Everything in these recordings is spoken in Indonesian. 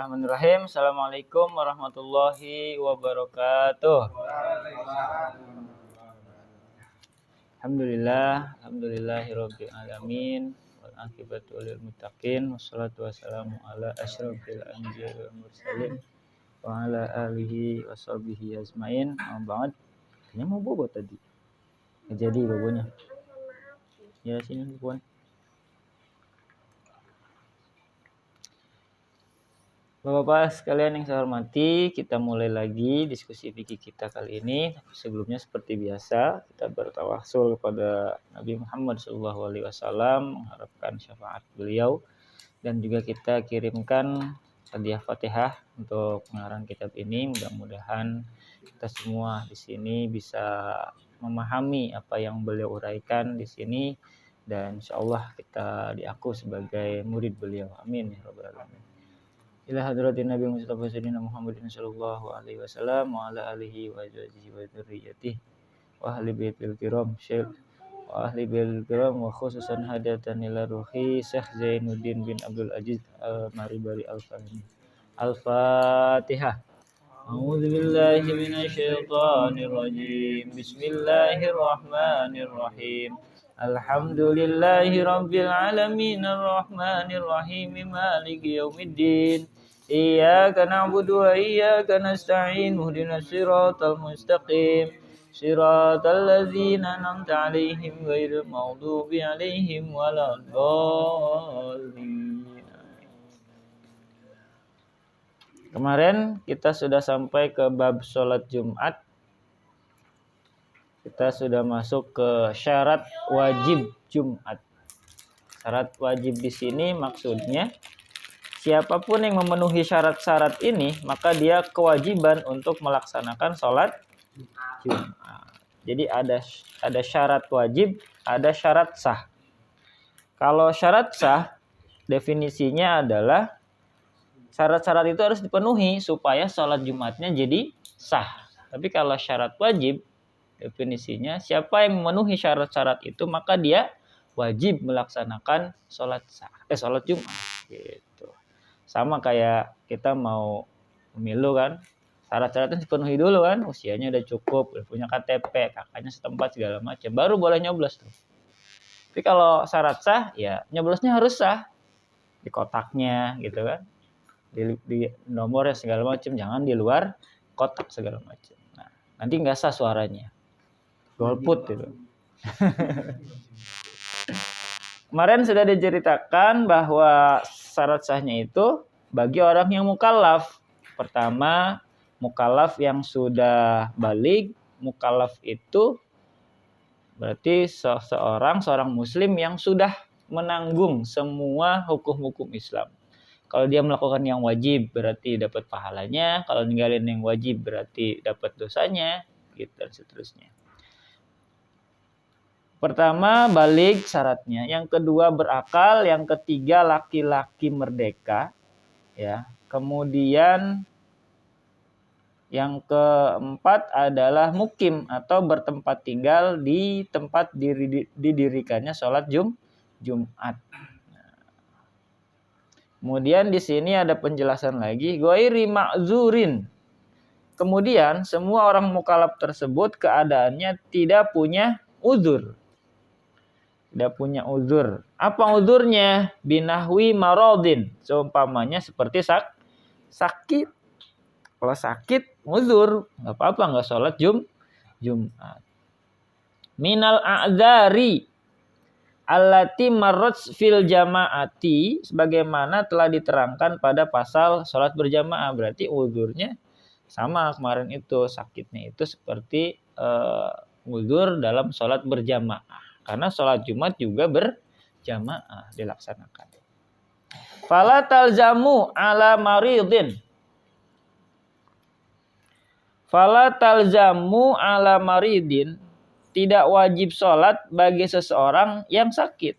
Bismillahirrahmanirrahim. Assalamualaikum warahmatullahi wabarakatuh. Alhamdulillahirabbil alamin wal aqibatu lil muttaqin wassalatu wassalamu ala asyrofil anbiya'i wal mursalin wa ala alihi washabihi ajmain. Banget. Kayaknya mau bobo tadi. Nggak jadi bobonya. Ya sini Puan. Bapak-bapak sekalian yang saya hormati, kita mulai lagi diskusi fikih kita kali ini. Sebelumnya seperti biasa, kita bertawassul kepada Nabi Muhammad SAW, mengharapkan syafaat beliau, dan juga kita kirimkan hadiah Fatihah untuk pengarang kitab ini. Mudah-mudahan kita semua di sini bisa memahami apa yang beliau uraikan di sini, dan insya Allah kita diaku sebagai murid beliau. Amin ya rabbal alamin. Ila hadratin Nabi Mustafa Sayyidina Muhammadin sallallahu alaihi wasallam wa ala alihi wa azwajihi wa dzurriyyatihi wa ahli baitil kiram wa khususan hadatan ila ruhi Syekh Zainuddin bin Abdul Aziz Al-Maribari Al-Fahmi. Al-Fatihah. A'udzu billahi minasyaitonir rajim. Bismillahirrahmanirrahim. Alhamdulillahi rabbil alamin arrahmanir rahim maliki yaumiddin. Iyyaka na'budu wa iyyaka nasta'in ihdinas siratal mustaqim siratal ladzina an'amta 'alaihim ghairil maghdubi 'alaihim waladdallin. Kemarin kita sudah sampai ke bab sholat Jumat. Kita sudah masuk ke syarat wajib Jumat. Syarat wajib di sini maksudnya siapapun yang memenuhi syarat-syarat ini, maka dia kewajiban untuk melaksanakan sholat Jumat. Jadi ada syarat wajib, ada syarat sah. Kalau syarat sah, definisinya adalah syarat-syarat itu harus dipenuhi supaya sholat Jumatnya jadi sah. Tapi kalau syarat wajib, definisinya siapa yang memenuhi syarat-syarat itu, maka dia wajib melaksanakan sholat Jumat. Gitu. Sama kayak kita mau pemilu kan, syarat-syaratnya dipenuhi dulu kan, usianya udah cukup, udah punya KTP, kakaknya setempat segala macam, baru boleh nyoblos tuh. Tapi kalau syarat sah, ya nyoblosnya harus sah di kotaknya gitu kan, di nomornya segala macam, jangan di luar kotak segala macam. Nah, nanti nggak sah suaranya, golput gitu. Kemarin sudah diceritakan bahwa syarat sahnya itu bagi orang yang mukallaf. Pertama, mukallaf yang sudah baligh. Mukallaf itu berarti seorang muslim yang sudah menanggung semua hukum-hukum Islam. Kalau dia melakukan yang wajib berarti dapat pahalanya, kalau ninggalin yang wajib berarti dapat dosanya, gitu dan seterusnya. Pertama, baligh syaratnya. Yang kedua, berakal. Yang ketiga, laki-laki merdeka. Ya. Kemudian yang keempat adalah mukim atau bertempat tinggal di tempat didirikannya sholat Jumat. Kemudian di sini ada penjelasan lagi, ghairi ma'zurin. Kemudian semua orang mukallaf tersebut keadaannya tidak punya uzur. Tidak punya uzur. Apa uzurnya? Binahwi maradin. Seumpamanya seperti sakit. Kalau sakit, uzur. Nggak apa-apa, nggak sholat Jumat. Minal a'dzari allati marrat fil jama'ati. Sebagaimana telah diterangkan pada pasal sholat berjamaah. Berarti uzurnya sama kemarin itu. Sakitnya itu seperti uzur dalam sholat berjamaah. Karena sholat Jumat juga berjamaah dilaksanakan. Fala talzamu ala maridin. Fala talzamu ala maridin. Tidak wajib sholat bagi seseorang yang sakit.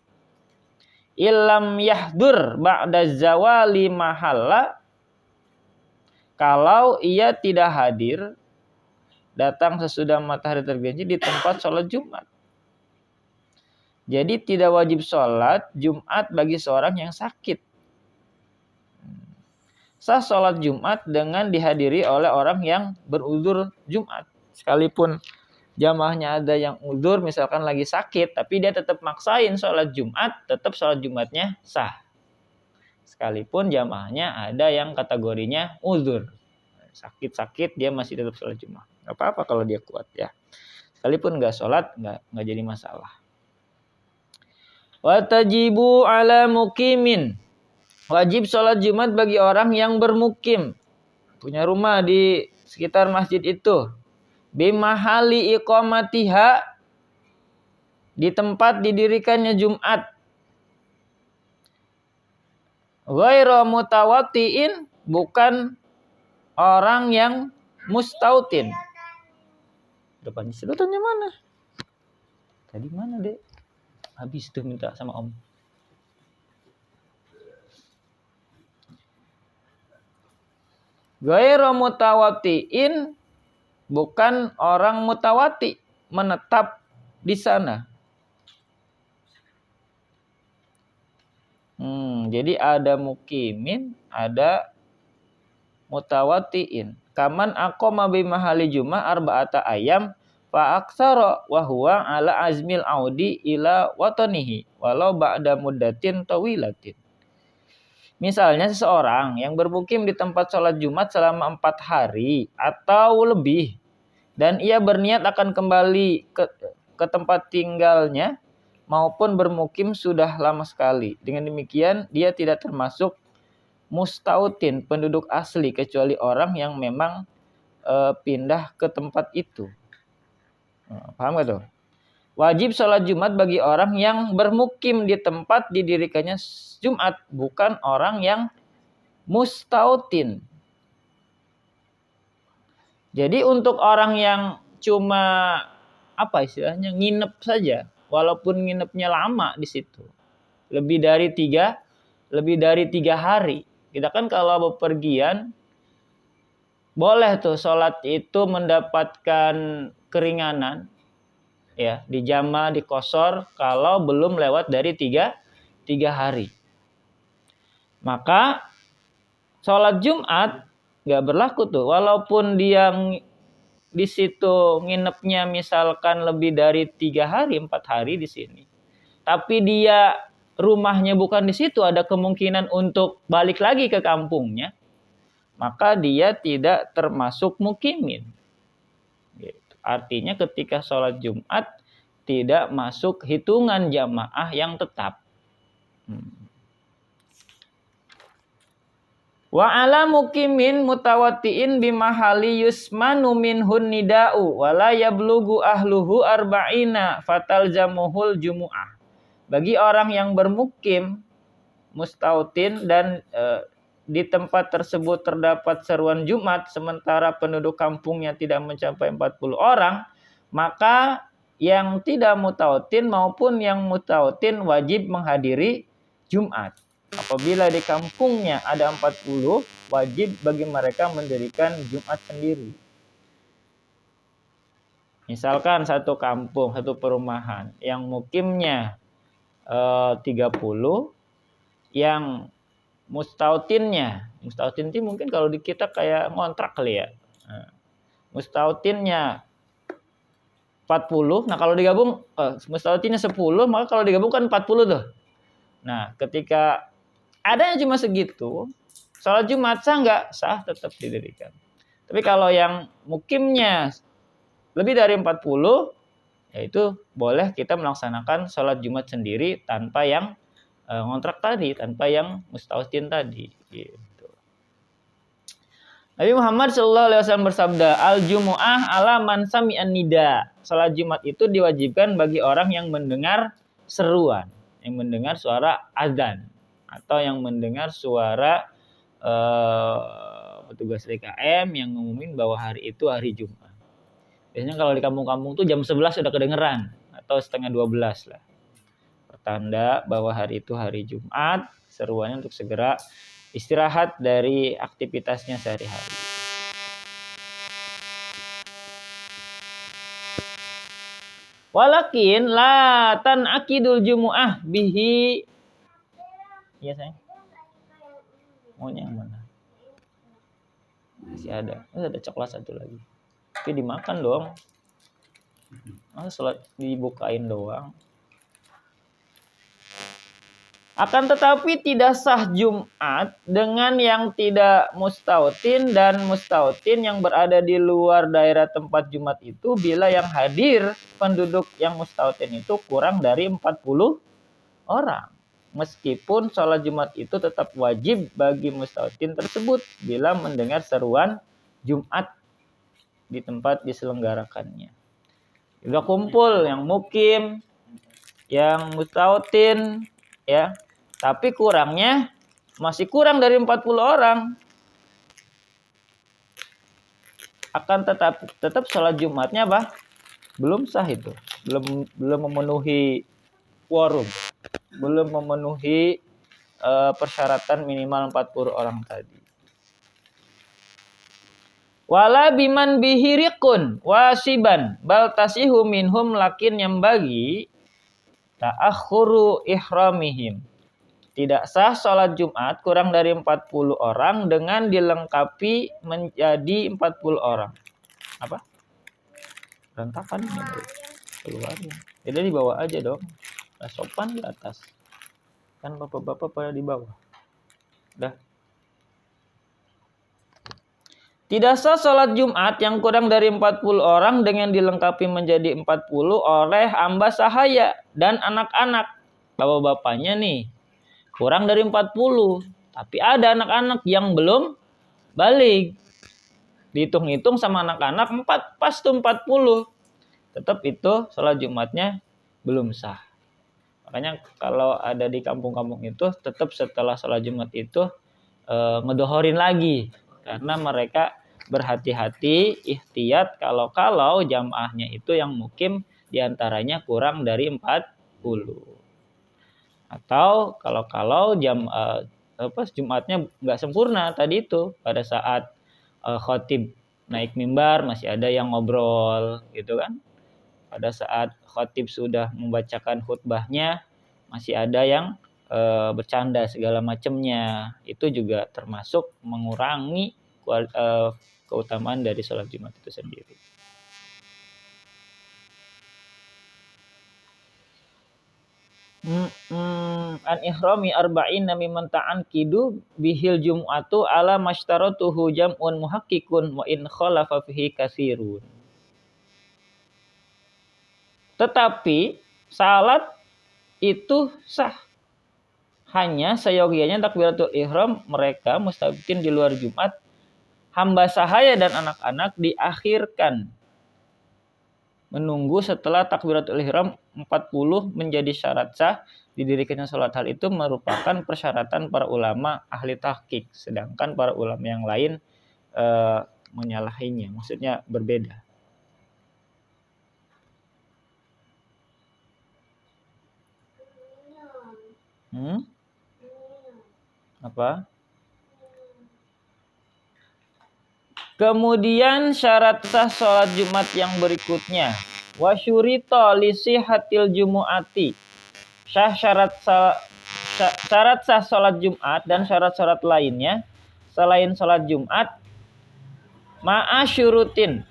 Illam yahdur ba'da zawali mahalla. Kalau ia tidak hadir, datang sesudah matahari tergelincir di tempat sholat Jumat. Jadi tidak wajib sholat Jumat bagi seorang yang sakit. sah sholat Jumat dengan dihadiri oleh orang yang beruzur Jumat. Sekalipun jamaahnya ada yang uzur, misalkan lagi sakit, tapi dia tetap maksain sholat Jumat, tetap sholat Jumatnya sah. Sekalipun jamaahnya ada yang kategorinya uzur. Sakit-sakit dia masih tetap sholat Jumat. Gak apa-apa kalau dia kuat ya. Sekalipun nggak sholat, nggak jadi masalah. Wa tajibu ala mukimin. Wajib sholat Jumat bagi orang yang bermukim, punya rumah di sekitar masjid itu. Bimahali iqamatiha, di tempat didirikannya Jumat. Ghairu mutawatti'in, bukan orang yang mustautin. Depannya sedotannya mana? Tadi mana, Dek? Habis tuh minta sama Om. Ghairu mutawatti'in, bukan orang mutawati, menetap di sana. Jadi ada mukimin, ada mutawatti'in. Kaman aqama bi mahali Jumat arba'ata ayam fa aksara wa huwa ala azmil audi ila watanihi walau ba'da muddatin tawilatin. Misalnya seseorang yang bermukim di tempat sholat Jumat selama 4 hari atau lebih, dan ia berniat akan kembali ke tempat tinggalnya maupun bermukim sudah lama sekali. Dengan demikian dia tidak termasuk mustautin, penduduk asli, kecuali orang yang memang pindah ke tempat itu. Paham gak tuh? Wajib sholat Jumat bagi orang yang bermukim di tempat didirikannya Jumat, bukan orang yang mustautin. Jadi untuk orang yang cuma apa istilahnya nginep saja, walaupun nginepnya lama di situ, lebih dari tiga hari. Kita kan kalau bepergian boleh tuh sholat itu mendapatkan keringanan, ya, dijama, dikosor kalau belum lewat dari tiga hari. Maka sholat Jumat nggak berlaku tuh, walaupun dia di situ nginepnya misalkan lebih dari 3 hari, 4 hari di sini, tapi dia rumahnya bukan di situ, ada kemungkinan untuk balik lagi ke kampungnya, maka dia tidak termasuk mukimin. Artinya ketika sholat Jumat tidak masuk hitungan jamaah yang tetap. Wa ala mukimin mutawatti'in bimahali yusmanu minhun nida'u wa la yablugu ahluhu arba'ina fatalzamuhul jumu'ah. Bagi orang yang bermukim mustautin dan di tempat tersebut terdapat seruan Jumat sementara penduduk kampungnya tidak mencapai 40 orang, maka yang tidak mutautin maupun yang mutautin wajib menghadiri Jumat. Apabila di kampungnya ada 40, wajib bagi mereka mendirikan Jumat sendiri. Misalkan satu kampung, satu perumahan yang mukimnya 30, yang mustautinnya, mustautin itu mungkin kalau di kita kayak ngontrak kali ya. Mustautinnya 40, nah kalau digabung mustautinnya 10, maka kalau digabung kan 40 tuh. Nah, ketika adanya cuma segitu, sholat Jumat sah nggak? Sah, tetap didirikan. Tapi kalau yang mukimnya lebih dari 40, yaitu boleh kita melaksanakan sholat Jumat sendiri tanpa yang ngontrak tadi, tanpa yang mustautin tadi. Gitu. Nabi Muhammad SAW bersabda, al-jumu'ah ala man sami'an nida. Sholat Jumat itu diwajibkan bagi orang yang mendengar seruan, yang mendengar suara azan, atau yang mendengar suara petugas DKM yang ngumumin bahwa hari itu hari Jumat. Biasanya kalau di kampung-kampung tuh jam 11 sudah kedengeran, atau setengah 12 lah. Pertanda bahwa hari itu hari Jumat, seruannya untuk segera istirahat dari aktivitasnya sehari-hari. Walakin la tanakidul jumu'ah bihi. Iya sayang. Maunya yang mana? Masih ada coklat satu lagi. Tapi dimakan dong. Sholat dibukain doang. Akan tetapi tidak sah Jumat dengan yang tidak mustautin dan mustautin yang berada di luar daerah tempat Jumat itu bila yang hadir penduduk yang mustautin itu kurang dari 40 orang. Meskipun sholat Jumat itu tetap wajib bagi mustautin tersebut bila mendengar seruan Jumat di tempat diselenggarakannya. Juga kumpul yang mukim, yang mustautin, ya, tapi kurangnya masih kurang dari 40 orang. Akan tetap sholat Jumatnya apa? Belum sah itu. Belum memenuhi quorum. Belum memenuhi persyaratan minimal 40 orang tadi. Wala biman bihirikun wasiban bal tasihu minhum lakin yang bagi ta'akhuru ihramihim. Tidak sah sholat Jumat kurang dari 40 orang dengan dilengkapi menjadi 40 orang. Apa? Berantakan ini keluarnya. Jadi dibawa aja dong. Nah, sopan di atas. Kan bapak-bapak pada di bawah. Dah. Tidak sah sholat Jumat yang kurang dari 40 orang dengan dilengkapi menjadi 40 oleh hamba sahaya dan anak-anak. Bapak-bapaknya nih kurang dari 40. Tapi ada anak-anak yang belum balik. Dihitung-hitung sama anak-anak 4, pas tuh 40. Tetap itu sholat Jumatnya belum sah. Makanya kalau ada di kampung-kampung itu tetap setelah sholat Jumat itu ngedohorin lagi. Karena mereka berhati-hati, ihtiyat kalau jamaahnya itu yang mukim diantaranya kurang dari 40. Atau kalau Jumatnya nggak sempurna tadi itu pada saat khotib naik mimbar masih ada yang ngobrol gitu kan. Pada saat khotib sudah membacakan khutbahnya masih ada yang bercanda segala macamnya. Itu juga termasuk mengurangi keutamaan dari sholat Jumat itu sendiri. An ihrami arba'in mimman ta'anqidu bihil jum'atu ala masytaratuhu jam'un muhakkikun wa in khalafa fihi katsirun. Tetapi salat itu sah. Hanya seyogianya takbiratul ihram mereka mustaqim di luar Jumat, hamba sahaya dan anak-anak diakhirkan menunggu setelah takbiratul ihram 40 menjadi syarat sah didirikannya sholat. Hal itu merupakan persyaratan para ulama ahli tahqiq, sedangkan para ulama yang lain menyalahinya, maksudnya berbeda. Apa? Kemudian syarat sah sholat Jumat yang berikutnya. Wa syurita li sihhatil jumu'ati. Syarat sah sholat Jumat dan syarat-syarat lainnya selain sholat Jumat ma'a syurutin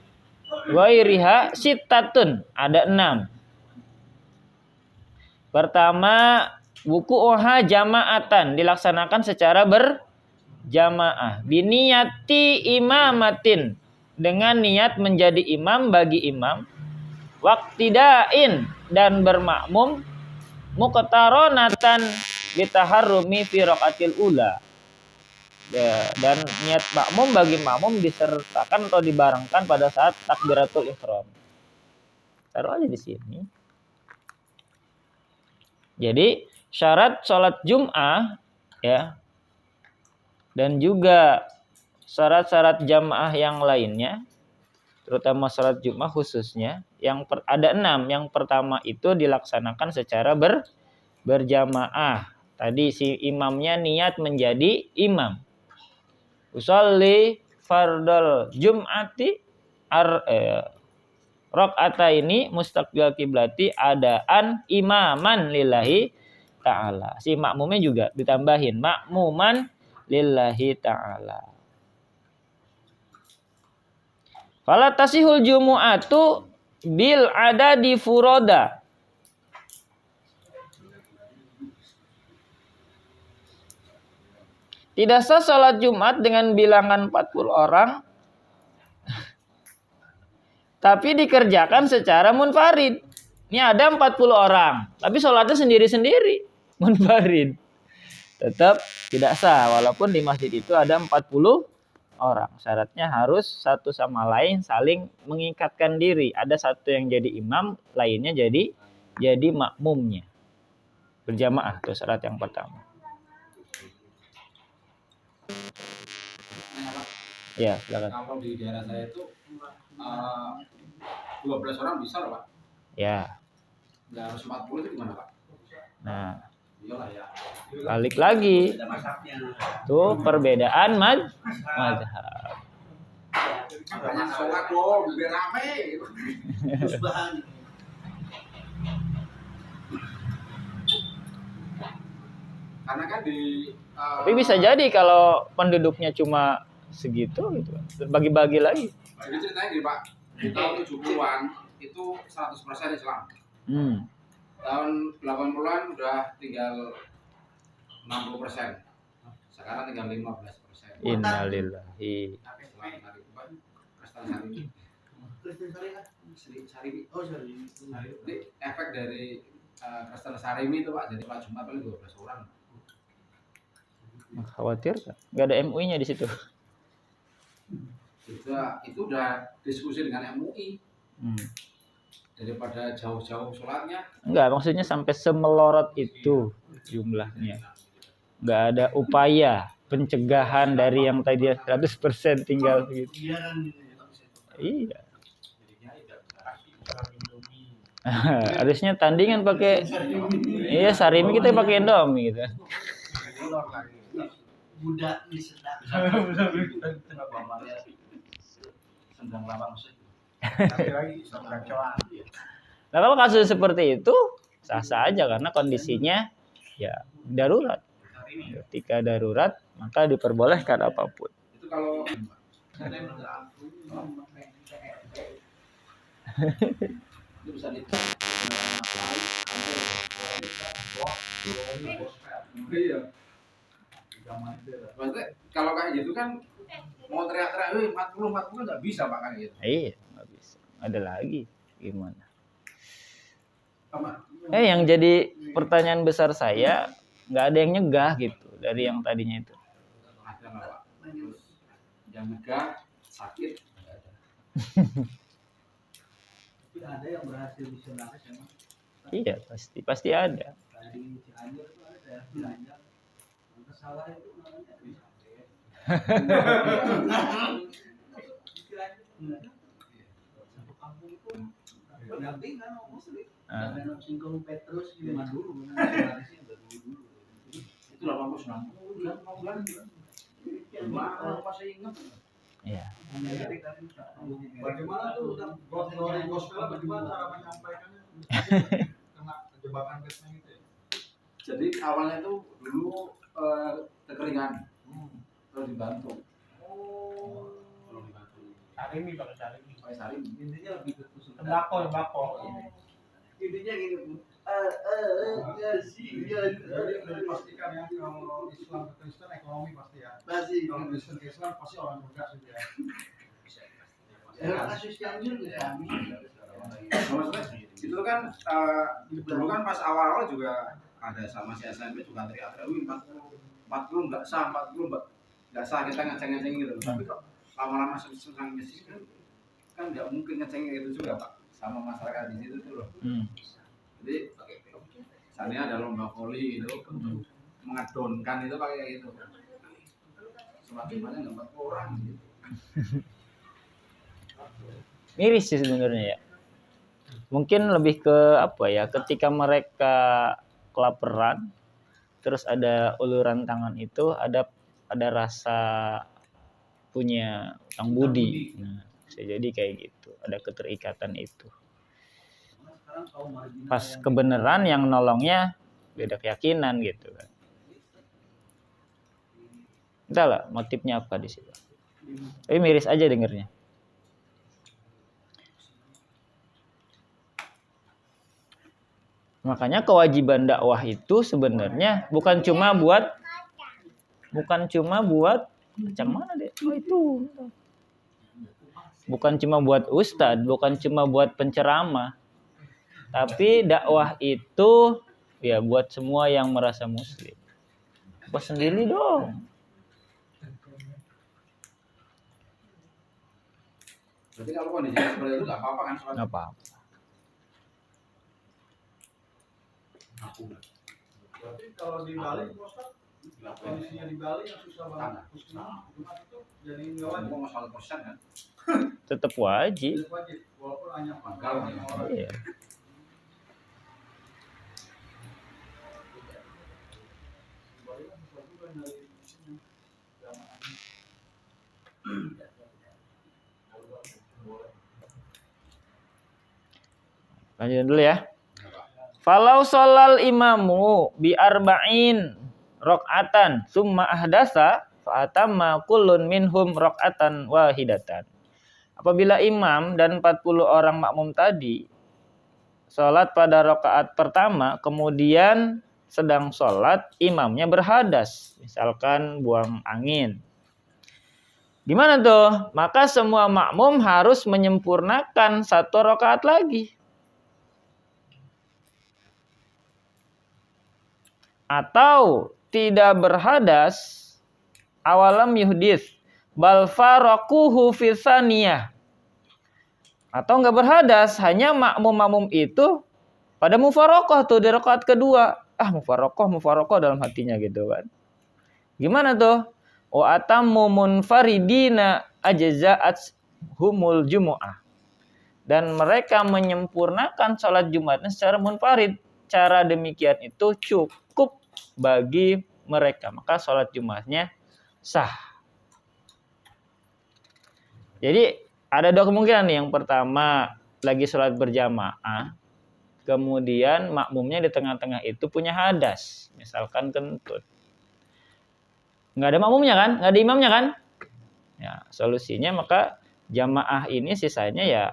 wairiha sittatun, ada 6. Pertama, wuku'uha jama'atan, dilaksanakan secara berjamaah. Biniyati imamatin, dengan niat menjadi imam bagi imam. Waqtidain, dan bermakmum. Muqtaronatan bitaharrumi fi raqatil ula. Dan niat makmum bagi makmum disertakan atau dibarengkan pada saat takbiratul ihram. Taruh aja di sini. Jadi syarat sholat Jum'ah ya, dan juga syarat-syarat jamaah yang lainnya, terutama sholat Jum'ah khususnya, ada 6. Yang pertama itu dilaksanakan secara berjamaah. Tadi si imamnya niat menjadi imam. Usolli fardal Jum'ati rakaata ini mustaqbil kiblati adaan imaman lillahi ta'ala. Si makmumnya juga ditambahin makmuman lillahi ta'ala. Fala tasihul jumu'atu bil adadi furoda. Tidak sah sholat Jumat dengan bilangan 40 orang, tapi dikerjakan secara munfarid. Ini ada 40 orang, tapi sholatnya sendiri-sendiri, munfarid. Tetap tidak sah, walaupun di masjid itu ada 40 orang. Syaratnya harus satu sama lain saling mengikatkan diri. Ada satu yang jadi imam, lainnya jadi makmumnya. Berjamaah, itu syarat yang pertama. Ya, silakan. Kalau di daerah saya itu 12 orang bisa loh, Pak. Ya. Nggak harus 40 itu gimana, Pak? Nah, Iyalah ya. balik lagi. Tuh perbedaan mazhab. Makanya sholat dong, biar rame. Karena kan Tapi bisa jadi kalau penduduknya cuma segitu gitu, bagi-bagi lagi. Jadi ceritanya gini, Pak. Di tahun 70-an itu 100% Islam. Tahun 80-an udah tinggal 60%. Sekarang tinggal 15%. Innalillahi. Jadi efek dari Kristen Sarimi itu, Pak, jadi sholat Jumat paling 12 orang. Khawatir nggak ada MUI-nya di situ. Itu udah diskusi dengan MUI. Daripada jauh-jauh sholatnya. Enggak, maksudnya sampai semelorot itu jumlahnya. Nggak ada upaya pencegahan dari yang tadi 100% tinggal gitu. Iya. Harusnya tandingan pakai Sarimi, kita pakai Indomie gitu. Budak di sedang. Sedang lapang musik. Nah, kalau kasus seperti itu sah-sah aja karena kondisinya ya darurat. Ketika darurat maka diperbolehkan apapun. Itu kalau itu bisa maksudnya kalau kayak gitu kan mau teriak-teriak 40 kan nggak bisa, Pak, kayak gitu. Iya, nggak bisa. Ada lagi gimana? Yang jadi pertanyaan besar saya, nggak ada yang nyegah gitu dari yang tadinya itu. Ada nggak, Pak? Yang nyegah sakit nggak ada. Tapi ada yang berhasil misionaris emang. Iya, pasti ada. Dari Cianjur itu ada Cianjur. Kesalahan itu namanya satu kampung itu pendamping kan muslim. Dan singgung Petrus juga dulu misionarisnya dulu. Itu 80 bulan gitu. Masih ingat. Iya. Bagaimana tuh dari gospel bagaimana cara menyampaikannya? Kena jebakan Kristen gitu ya. Jadi awalnya itu dulu kekeringan, terus dibantu. Kalau dibantu. Sarimi pakai Sarimi. Pakai Sarimi. Intinya lebih ke tembakau. Intinya gini. Jadi pastikan ya kalau Islam ke Kristen ekonomi pasti ya. Pasti. Kalau Kristen ke Islam pasti orang bergas gitu ya. Kasus Cianjur ya. Maksudnya itu kan dulu kan pas awal-awal juga ada sama si SMP juga teriak-teriak 40 nggak sah, 40 nggak sah, kita ngeceng-ngeceng gitu. Tapi kok lama-lama susah ngeceng kan nggak mungkin ngeceng itu juga, Pak, sama masyarakat di situ tuh loh. Jadi misalnya ada lomba voli itu mengadonkan itu pakai kayak gitu. Semakin nggak 40 orang gitu. Miris sih sebenarnya ya. Mungkin lebih ke apa ya? Ketika mereka kelaparan, terus ada uluran tangan itu, ada rasa punya utang budi. Nah, bisa jadi kayak gitu. Ada keterikatan itu. Pas kebenaran yang nolongnya beda keyakinan gitu kan. Entahlah motifnya apa di situ. Tapi miris aja dengernya. Makanya kewajiban dakwah itu sebenarnya bukan cuma buat macam mana deh? Oh, itu. Bukan cuma buat ustadz, bukan cuma buat penceramah. Tapi dakwah itu ya buat semua yang merasa muslim. Apa sendiri dong. Berarti kalau kondisi seperti itu nggak apa-apa kan? Nggak apa-apa. Berarti kalau di Bali, kondisinya di Bali yang susah banget, Jumat itu jadi nggak wajib. Mau masalah persen kan? Tetap wajib. Jadi wajib, walaupun hanya Pangkal, orang. Iya. Lanjut dulu ya. Falau sholal imamu bi arba'in rok'atan summa ahdasa fa'atamma kullun minhum rok'atan wahidatan. Apabila imam dan 40 orang makmum tadi sholat pada rakaat pertama, kemudian sedang sholat imamnya berhadas, misalkan buang angin. Gimana tuh? Maka semua makmum harus menyempurnakan 1 rakaat lagi. Atau tidak berhadas awalam yuhdis bal faraquhu fi tsaniyah. Atau enggak berhadas, hanya makmum-makmum itu pada mufaraqah tuh di rakaat kedua. Mufaraqah dalam hatinya gitu kan. Gimana tuh? Wa atammu munfaridina ajza'at humul jumu'ah. Dan mereka menyempurnakan sholat Jumatnya secara munfarid. Cara demikian itu cukup bagi mereka, maka sholat Jumatnya sah. Jadi ada 2 kemungkinan nih. Yang pertama, lagi sholat berjamaah, kemudian makmumnya di tengah-tengah itu punya hadas, misalkan kentut. Nggak ada makmumnya kan, nggak ada imamnya kan? Ya, solusinya maka jamaah ini sisanya ya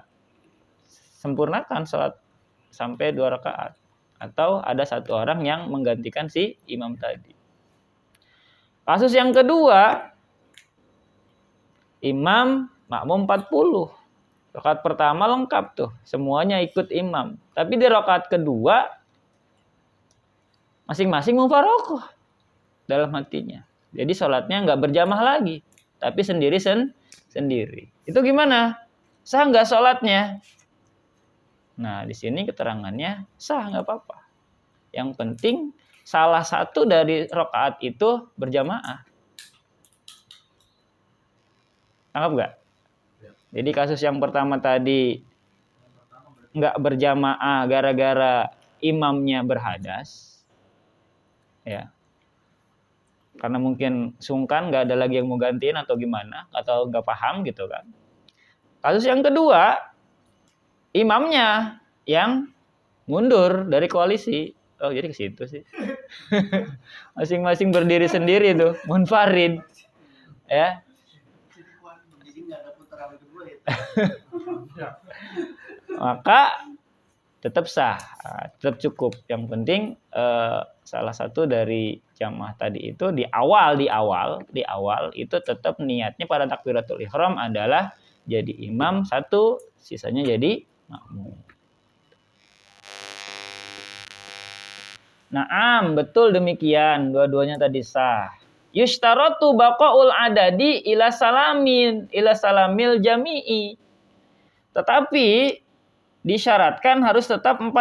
sempurnakan sholat sampai 2 rakaat. Atau ada 1 orang yang menggantikan si imam tadi. Kasus yang kedua, imam makmum 40. Rakaat pertama lengkap tuh, semuanya ikut imam. Tapi di rakaat kedua, masing-masing mufaraqah dalam hatinya. Jadi sholatnya nggak berjamaah lagi, tapi sendiri. Itu gimana? Sah nggak sholatnya? Nah, di sini keterangannya sah, nggak apa-apa. Yang penting salah satu dari rakaat itu berjamaah. Tangkap nggak? Jadi kasus yang pertama tadi nggak berjamaah gara-gara imamnya berhadas, ya. Karena mungkin sungkan, nggak ada lagi yang mau gantiin atau gimana, atau nggak paham gitu kan. Kasus yang kedua, imamnya yang mundur dari koalisi. Oh, jadi ke situ sih. Masing-masing berdiri sendiri tuh, munfarid. Ya. Maka tetap sah, tetap cukup. Yang penting salah satu dari jamaah tadi itu di awal itu tetap niatnya pada takbiratul ihram adalah jadi imam 1, sisanya jadi makmum. Naam, betul demikian. Dua-duanya tadi sah. Yushtaratu baqaul adadi ila salamil jami'i. Tetapi disyaratkan harus tetap 40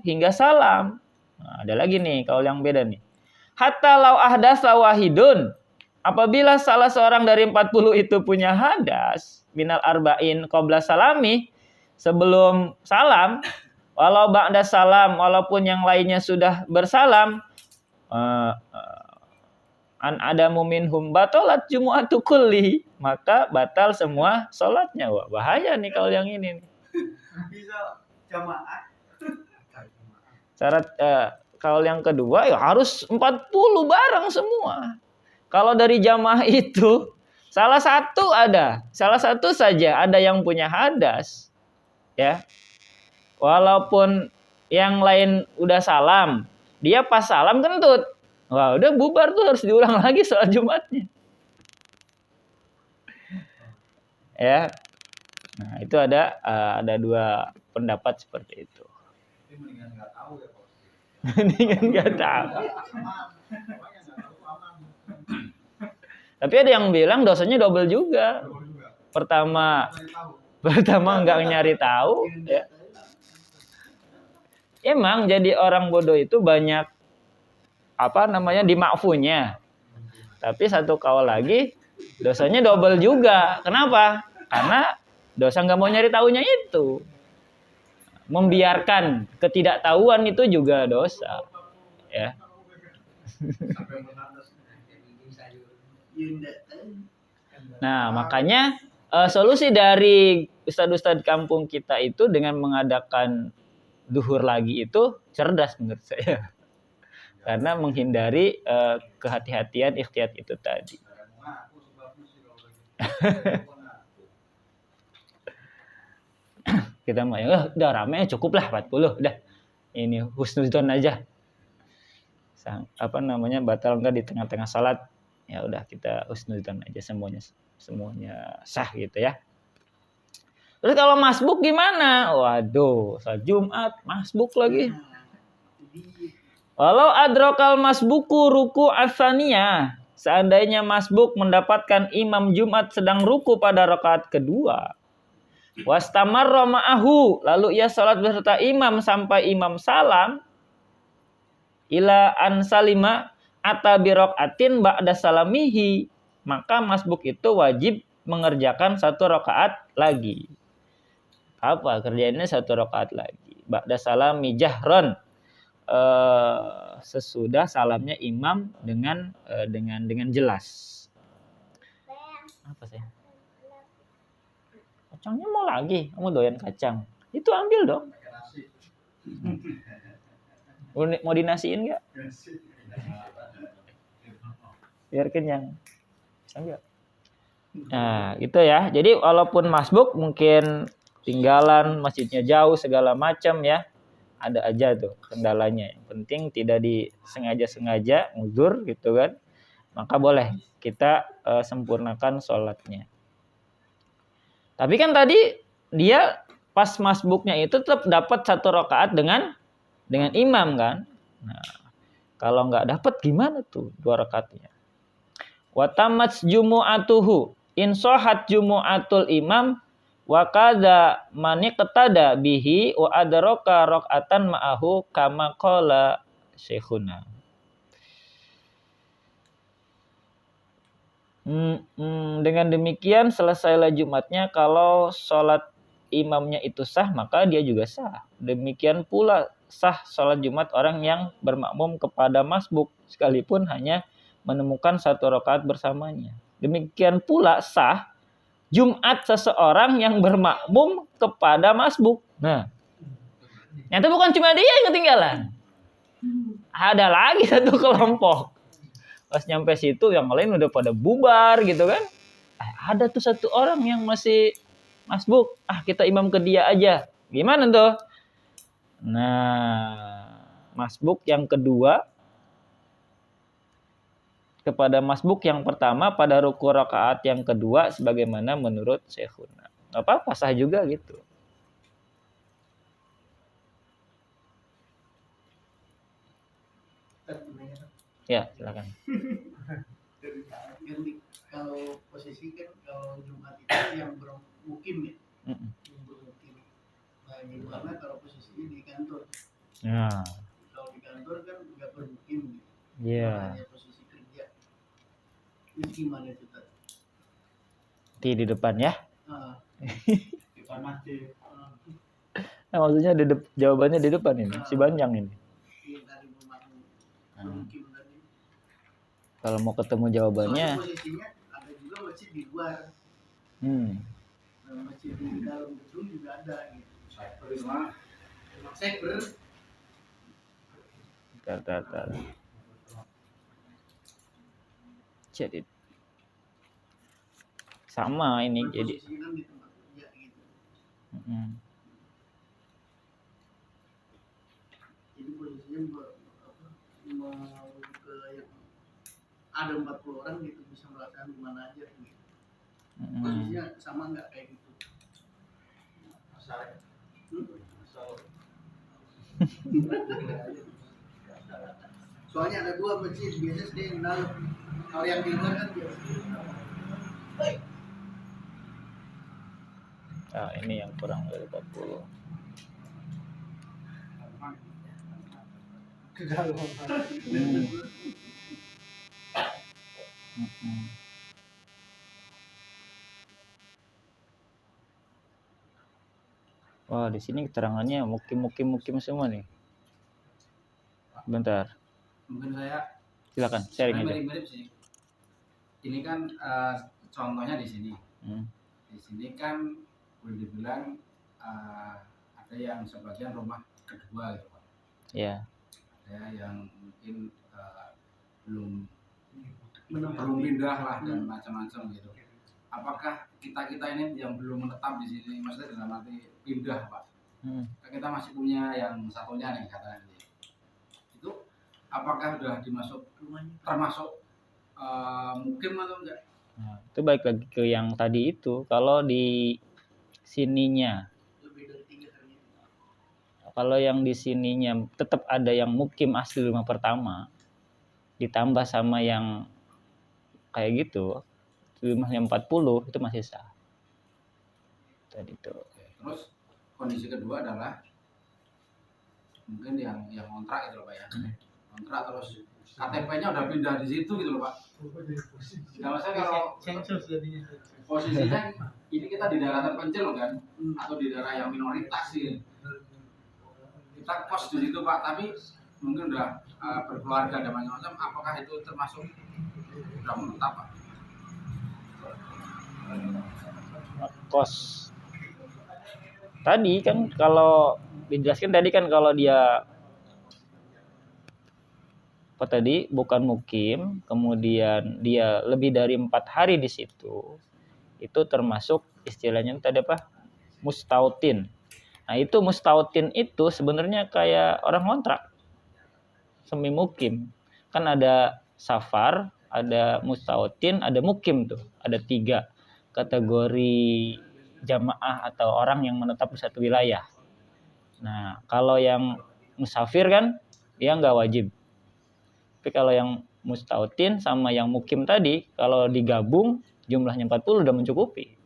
hingga salam. Nah, ada lagi nih kalau yang beda nih. Hatta law ahdatsa wahidun. Apabila salah seorang dari 40 itu punya hadas minal arba'in qabla salami, sebelum salam, walau ba'da salam, walaupun yang lainnya sudah bersalam, an adamu minhum batalat jumu'atu kulli, maka batal semua salatnya. Wah, bahaya nih kalau yang ini nih. Bisa jamaah. Syarat kalau yang kedua ya harus 40 bareng semua. Kalau dari jamaah itu salah satu saja ada yang punya hadas, ya. Walaupun yang lain udah salam, dia pas salam kentut. Wah, udah bubar tuh, harus diulang lagi sholat Jumatnya. Ya. Nah, itu ada dua pendapat seperti itu. Tapi mendingan nggak tahu ya Pak. Mendingan nggak tahu. Pokoknya nggak tahu aman. Tapi ada yang bilang dosanya double juga. Tahu juga. Pertama Nggak tahu. nggak nyari tahu, ya. Emang jadi orang bodoh itu banyak dimakfunya. Tapi satu kaul lagi dosanya double juga. Kenapa? Karena dosa nggak mau nyari tahunya itu. Membiarkan ketidaktahuan itu juga dosa. Ya. Sampai menanas. Nah, makanya solusi dari ustadz-ustadz kampung kita itu dengan mengadakan duhur lagi itu cerdas menurut saya. Karena menghindari kehati-hatian ikhtiyat itu tadi. Kita mau udah rame cukup lah 40 udah. Ini husnuzon aja. Batal enggak di tengah-tengah salat. Ya udah kita husnuzon aja semuanya sah gitu ya. Terus kalau masbuk gimana? Waduh, salat Jumat masbuk lagi. Walau adrokal masbuku ruku asaniyah, seandainya masbuk mendapatkan imam Jumat sedang ruku pada rakaat kedua, wastamarra ma'ahu, lalu ia salat beserta imam sampai imam salam, ila an salima ata birokaatin ba'da salamihi, maka masbuk itu wajib mengerjakan satu rakaat lagi. Apa kerjaannya? Satu rakaat lagi. Ba'da salami jahron, sesudah salamnya imam dengan jelas. Apa sih? Kacangnya mau lagi? Kamu doyan kacang? Itu ambil dong. Mau dinasiin nggak? Biar kenyang. Enggak. Nah, gitu ya. Jadi walaupun masbuk mungkin tinggalan, masjidnya jauh segala macam ya. Ada aja tuh kendalanya. Yang penting tidak disengaja-sengaja nguzur gitu kan. Maka boleh kita sempurnakan sholatnya. Tapi kan tadi dia pas masbuknya itu tetap dapat satu rakaat dengan imam kan. Nah, kalau nggak dapat gimana tuh 2 rakaatnya? Watamats jumu'atuhu in sohat jumu'atul imam wa kadza maniqtada bihi wa adraka rakaatan ma'ahu kama qala syekhuna. Dengan demikian selesailah Jumatnya. Kalau sholat imamnya itu sah, maka dia juga sah. Demikian pula sah sholat Jumat orang yang bermakmum kepada masbuk, sekalipun hanya menemukan satu rakaat bersamanya. Demikian pula sah Jumat seseorang yang bermakmum kepada masbuk. Nah, ternyata bukan cuma dia yang ketinggalan. Ada lagi satu kelompok. Pas nyampe situ yang lain udah pada bubar gitu kan. Ada tuh satu orang yang masih masbuk. Kita imam ke dia aja. Gimana tuh? Nah, masbuk yang kedua kepada masbuk yang pertama pada ruku rakaat yang kedua sebagaimana menurut syekhuna. Enggak apa-apa, sah juga gitu. Ya, silakan. Jadi kalau posisi kan kalau Jumat itu yang bermukim ya. Yang bermukim. Nah, gimana kalau posisinya di kantor? Nah. Kalau di kantor kan nggak bermukim. Iya. Hanya posisi kerja. Ini gimana itu tadi? Di depan ya? Di depan masjid. Nah, maksudnya jawabannya di depan ini, si Banjang ini. Iya, tadi bermukim tadi. Kalau mau ketemu jawabannya. Soalnya posisinya ada juga masjid di luar. Nah, masjid di dalam gedung juga ada gitu. Cyber. Tar. Jadi sama ini jadi. Kan di tempat kerja gitu. kan ke yang ada 40 orang gitu bisa melakukan di mana aja gitu. Posisinya sama nggak kayak gitu? Soalnya ada 2 masjid, biasanya dia yang dalam. Kalau yang di luar kan biasanya. Nah, ini yang kurang dari 40. Wah, di sini keterangannya mukim semua nih. Bentar, Mungkin saya silakan sharing aja. mirip-mirip sih. Ini kan contohnya di sini. Di sini kan boleh dibilang ada yang sebagian rumah kedua gitu Pak. Ya. Ada yang mungkin belum pindah lah dan macam-macam gitu. Apakah kita ini yang belum menetap di sini, maksudnya dalam arti pindah Pak? Kita masih punya yang satunya nih katanya. Itu apakah sudah termasuk mukim atau enggak? Nah, itu balik lagi ke yang tadi itu. Kalau di sininya, kalau yang di sininya tetap ada yang mukim asli rumah pertama, ditambah sama yang kayak gitu, rumahnya 40 itu masih sah. Tadi itu. Terus kondisi kedua adalah mungkin yang kontrak gitu loh Pak ya. Kontrak terus KTP-nya udah pindah di situ gitu loh Pak. Nah, maksudnya kalau posisinya ini kita di daerah terpencil kan, atau di daerah yang minoritas sih. Kita kos di situ Pak, tapi mungkin udah berkeluarga dan macam-macam. Apakah itu termasuk udah menetap Pak? Kos. Tadi kan kalau dijelaskan tadi kan kalau dia apa tadi bukan mukim, kemudian dia lebih dari 4 hari di situ, itu termasuk istilahnya tadi apa? Mustautin. Nah, itu mustautin itu sebenarnya kayak orang kontrak. Semi mukim. Kan ada safar, ada mustautin, ada mukim tuh. Ada 3 kategori jamaah atau orang yang menetap di satu wilayah. Nah, kalau yang musafir kan dia nggak wajib. Tapi kalau yang mustautin sama yang mukim tadi, kalau digabung jumlahnya 40 udah mencukupi.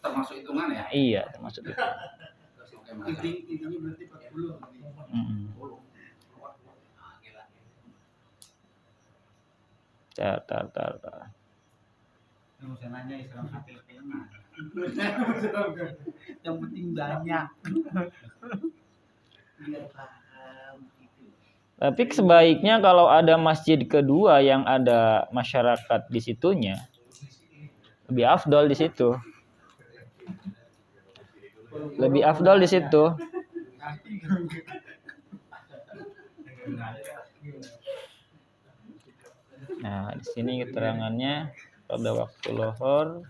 Termasuk hitungan ya? Iya, termasuk itu. Intinya berarti 40. Tar. Yang nanya Islam KTP-nya. Yang penting banyak. Biar paham gitu. Tapi sebaiknya kalau ada masjid kedua yang ada masyarakat di situnya, lebih afdol di situ. Lebih afdol di situ. Nah, di sini keterangannya pada waktu lohor.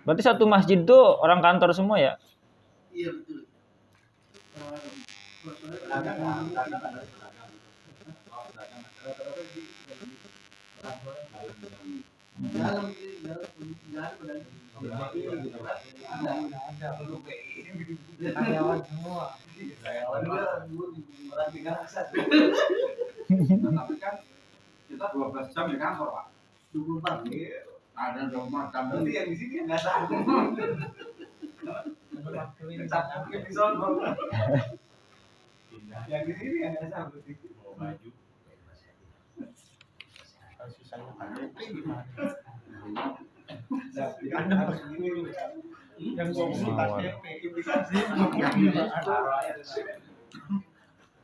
Berarti satu masjid tuh orang kantor semua ya? Iya betul. Karyawan semua. Tapi kan kita 12 jam di kantor Pak. 24. Ada 24 jam. Berarti yang di sini nggak sanggup. Yang di sono. Yang di sini nggak sanggup. Mau baju. Sisanya KTP gimana? Yang ngomong KTP implikasi.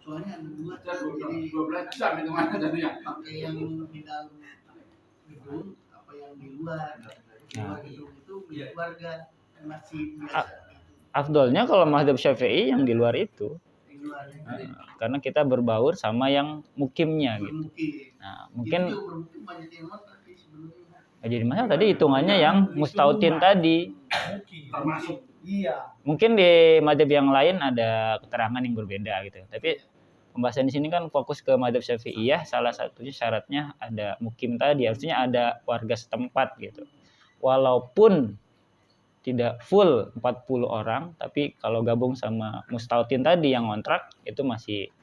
Soalnya ada 2 Jadi jadi 12 jam itu mana jadinya? pakai yang di dalam gedung apa yang di luar. Di luar gedung itu milik warga masih biasa. Afdolnya kalau mazhab Syafi'i yang di luar itu. Di luar. Karena kita berbaur sama yang mukimnya gitu. Bermukim. Nah, mungkin Itu bermukim banyak yang ngontrak sih sebenarnya. Nggak jadi masalah. Tadi hitungannya yang mustautin tadi. Termasuk. Iya. Mungkin di madzhab yang lain ada keterangan yang berbeda gitu. Tapi pembahasan di sini kan fokus ke madzhab Syafi'iyah, salah satunya syaratnya ada mukim tadi, artinya ada warga setempat gitu. Walaupun tidak full 40 orang, tapi kalau gabung sama mustautin tadi yang kontrak itu masih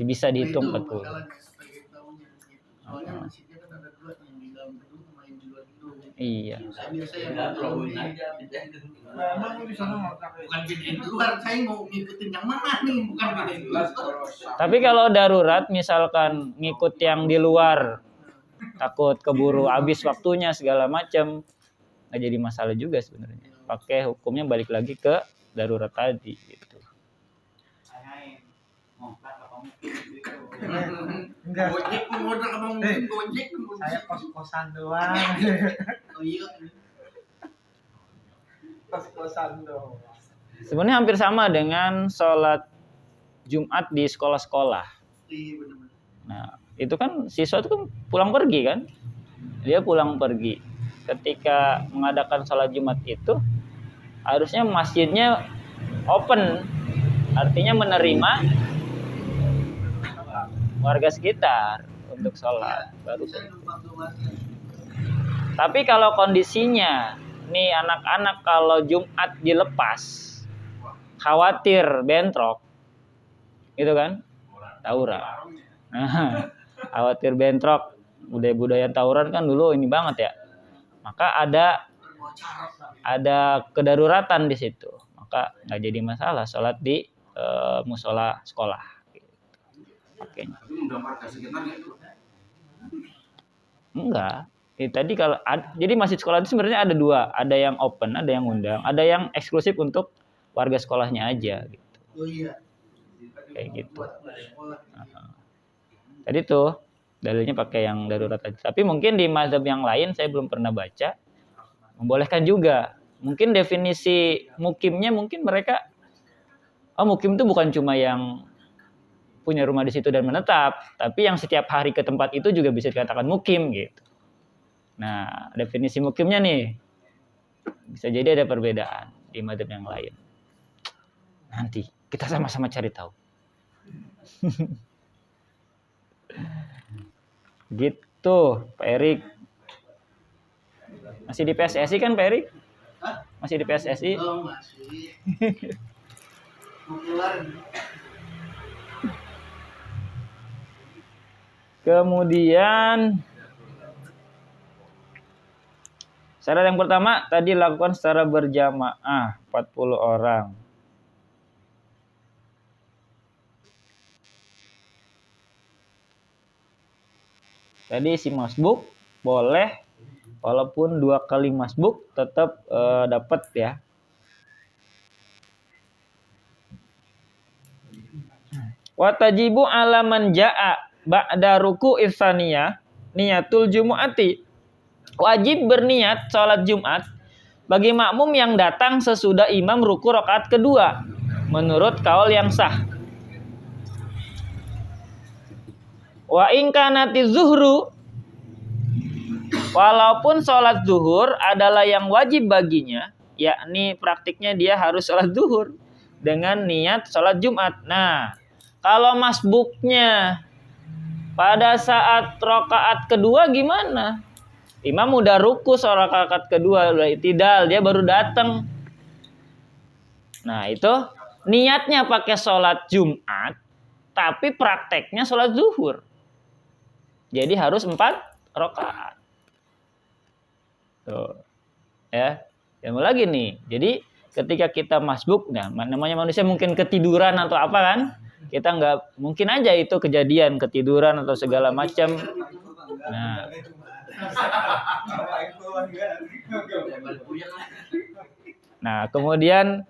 bisa dihitung 40. Masalahnya sebagai tahunya gitu. Soalnya masjidnya kan ada dua yang di dalam gedung sama yang di luar gedung. Iya. Saya biasa yang di dalam Emang lu di sana ngontrak bukan gedein di luar, saya mau ngikutin yang mana nih, bukan gedein di luar. Tapi kalau darurat misalkan ngikut yang di luar, takut keburu habis waktunya segala macam, nggak jadi masalah juga sebenarnya. Pakai hukumnya balik lagi ke darurat tadi gitu. Enggak. Gojek modal apa mungkin gojek. Saya kos-kosan doang. Oh iya. Kos-kosan doang. Sebenarnya hampir sama dengan sholat Jumat di sekolah-sekolah. Iya benar-benar. Nah, itu kan siswa itu kan pulang pergi kan? Dia pulang pergi. Ketika mengadakan sholat Jumat itu, harusnya masjidnya open. Artinya menerima warga sekitar untuk sholat. Baru. Saya numpang ke warga. Tapi kalau kondisinya, nih anak-anak kalau Jumat dilepas, khawatir bentrok, gitu kan? Tawuran. Nah, khawatir bentrok, budaya tawuran kan dulu ini banget ya. Maka ada kedaruratan di situ. Maka nggak jadi masalah sholat di musola sekolah. Pakainya. Tapi udah warga sekitar gitu. Enggak. Tadi kalau jadi masjid sekolah itu sebenarnya ada dua, ada yang open, ada yang undang, ada yang eksklusif untuk warga sekolahnya aja gitu. Oh iya. Kayak gitu. Buat sekolah. Tadi tuh dalilnya pakai yang darurat aja. Tapi mungkin di mazhab yang lain saya belum pernah baca membolehkan juga. Mungkin definisi mukimnya mungkin mereka mukim itu bukan cuma yang punya rumah di situ dan menetap, tapi yang setiap hari ke tempat itu juga bisa dikatakan mukim gitu. Nah, definisi mukimnya nih bisa jadi ada perbedaan di mazhab yang lain. Nanti kita sama-sama cari tahu. Gitu, Pak Erik. Masih di PSSI kan, Pak Erik? Hah? Masih di PSSI? Oh masih. Mau keluar. Kemudian syarat yang pertama tadi lakukan secara berjamaah 40 orang. Tadi isi masbuk boleh walaupun 2 kali masbuk tetap dapat ya. Wa tajibu ala man jaa ba'da ruku'is tsaniyah niyatul jumu'ati. Wajib berniat sholat Jumat bagi makmum yang datang sesudah imam ruku rakaat kedua menurut kaul yang sah. Wa in kanatiz zuhru, walaupun sholat zuhur adalah yang wajib baginya, yakni praktiknya dia harus sholat zuhur dengan niat sholat Jumat. Nah, kalau masbuknya pada saat rakaat kedua gimana? Imam udah ruku sholat rakaat kedua, udah i'tidal, dia baru datang. Nah, itu niatnya pakai sholat Jumat, tapi prakteknya sholat zuhur. Jadi harus 4 rakaat. Tuh. Ya. Yang lagi nih. Jadi ketika kita masbuk, nah namanya manusia mungkin ketiduran atau apa kan? Kita nggak mungkin aja itu kejadian ketiduran atau segala macam. Nah, kemudian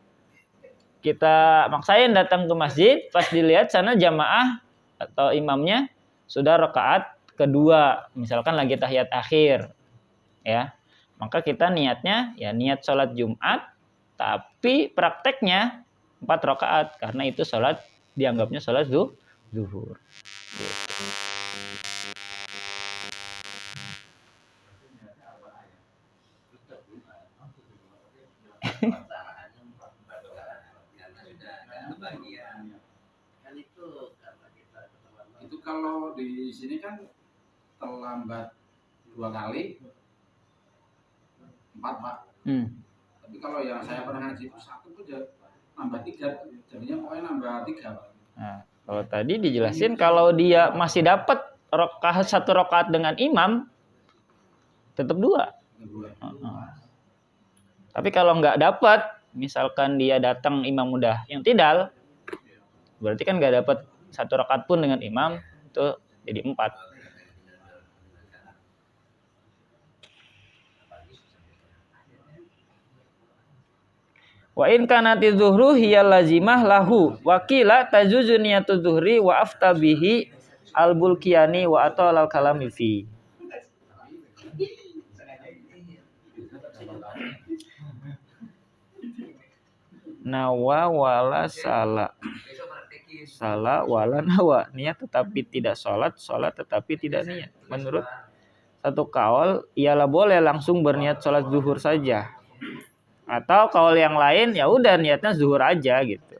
kita maksain datang ke masjid, pas dilihat sana jamaah atau imamnya sudah rakaat kedua, misalkan lagi tahiyat akhir, ya, maka kita niatnya ya niat sholat Jumat, tapi prakteknya 4 rakaat karena itu sholat dianggapnya sholat zuhur. Gitu. Kan itu karena kita terlambat. Itu kalau di sini kan terlambat 2 kali 4 Pak. Tapi kalau yang saya pernah ngaji itu 1 tuh nambah 3, jadinya pokoknya nambah 3 Pak. Nah, kalau tadi dijelasin kalau dia masih dapat rakaat 1 rakaat dengan imam tetap 2. Tapi kalau nggak dapat, misalkan dia datang imam udah yang tidal, berarti kan nggak dapat 1 rakaat pun dengan imam, itu jadi 4. Wa in kanati zuhru hiya lazimah lahu wa qila tajuzu niyatu zuhri wa afta bihi al-Bulkiyani wa atal al-kalami fi. Nawa wala salah. Salah wala nawa. Niat tetapi tidak sholat, sholat tetapi tidak niat. Menurut satu kaul ialah boleh langsung berniat sholat zuhur saja. Atau kaul yang lain ya udah niatnya zuhur aja gitu.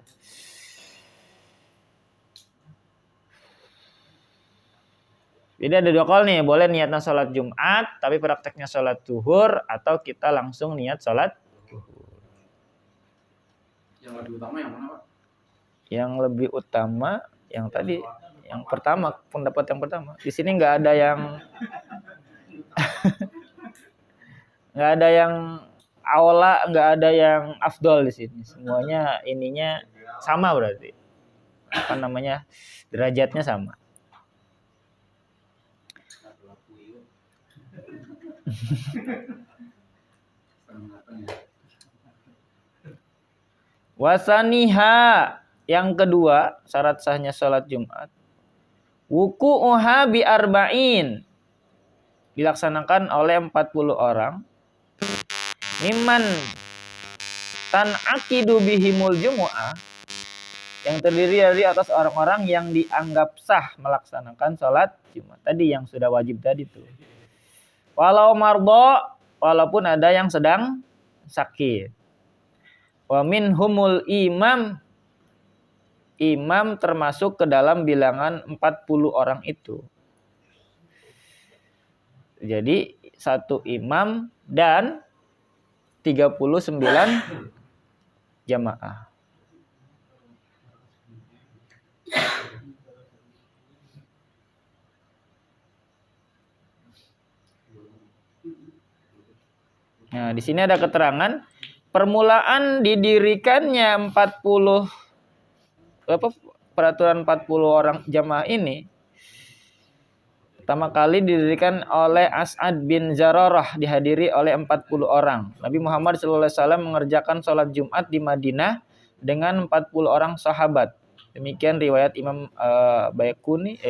Jadi ada 2 kaul nih, boleh niatnya sholat Jumat tapi prakteknya sholat zuhur, atau kita langsung niat sholat zuhur. Yang lebih utama yang mana Pak? Yang lebih utama yang tadi, yang pertama, pendapat yang pertama. Di sini nggak ada yang nggak ada yang aula, nggak ada yang afdol di sini. Semuanya ininya sama berarti. Apa namanya? Derajatnya sama. Wasaniha, yang kedua syarat sahnya sholat Jumat, wuku'uha bi arba'in, dilaksanakan oleh 40 orang, mimman tan'aqidu bihimul jumu'ah, yang terdiri dari atas orang-orang yang dianggap sah melaksanakan sholat Jumat tadi, yang sudah wajib tadi tuh. Walau mardo, walaupun ada yang sedang sakit. Wa minhumul imam, imam termasuk ke dalam bilangan 40 orang itu. Jadi 1 imam dan 39 jamaah. Nah, di sini ada keterangan permulaan didirikannya 40 peraturan 40 orang jamaah ini pertama kali didirikan oleh As'ad bin Zararah, dihadiri oleh 40 orang. Nabi Muhammad SAW mengerjakan sholat Jumat di Madinah dengan 40 orang sahabat. Demikian riwayat Imam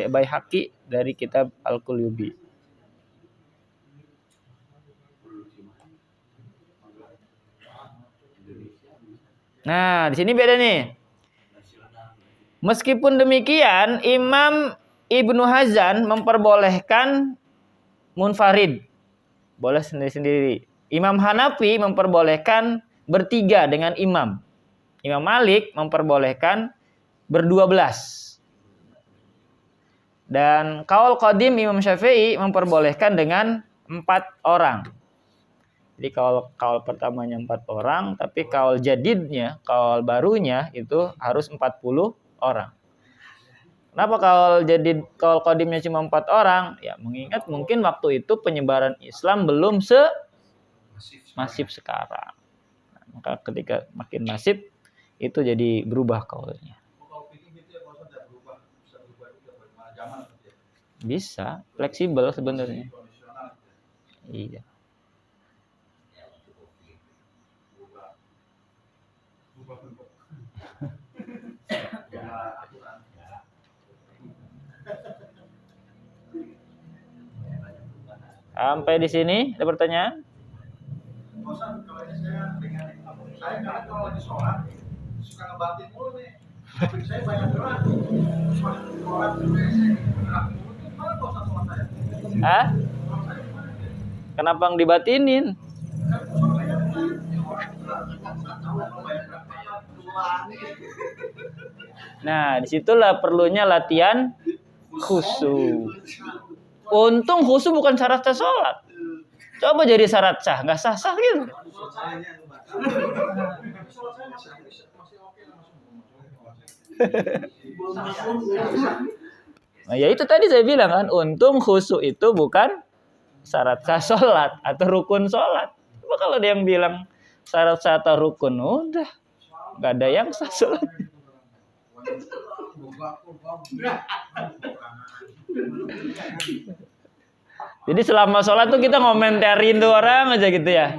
Baihaqi dari kitab Al-Qulubi. Nah, di sini beda nih. Meskipun demikian, Imam Ibnu Hazan memperbolehkan munfarid, boleh sendiri-sendiri. Imam Hanafi memperbolehkan bertiga dengan imam. Imam Malik memperbolehkan ber-12. Dan kaul qadim Imam Syafi'i memperbolehkan dengan 4 orang. Jadi kaul pertamanya 4 orang, tapi kaul jadidnya, kaul barunya itu harus 40 orang. Kenapa kaul qadimnya cuma 4 orang? Ya, mengingat mungkin waktu itu penyebaran Islam belum masif sekarang. Nah, maka ketika makin masif itu jadi berubah kaulnya. Bisa, fleksibel sebenarnya. Iya. Sampai di sini ada pertanyaan? Bosan kalau ini saya dengan saya karena kalau lagi sholat suka ngebatin mulu nih. Tapi saya banyak gerak. Wah, sholat gerak mulu itu mana bosan sama saya? Hah? Kenapa yang dibatinin? Kan sholatnya orang gerak. Nah, disitulah perlunya latihan khusyuk. Untung khusyuk bukan syarat sah sholat. Coba jadi syarat sah, nggak sah-sah gitu. Nah, ya itu tadi saya bilang kan, untung khusyuk itu bukan syarat sah sholat atau rukun sholat. Coba kalau ada yang bilang syarat sah atau rukun, udah nggak ada yang sah sholat. Jadi selama sholat tuh kita ngomentarin tuh orang aja gitu ya.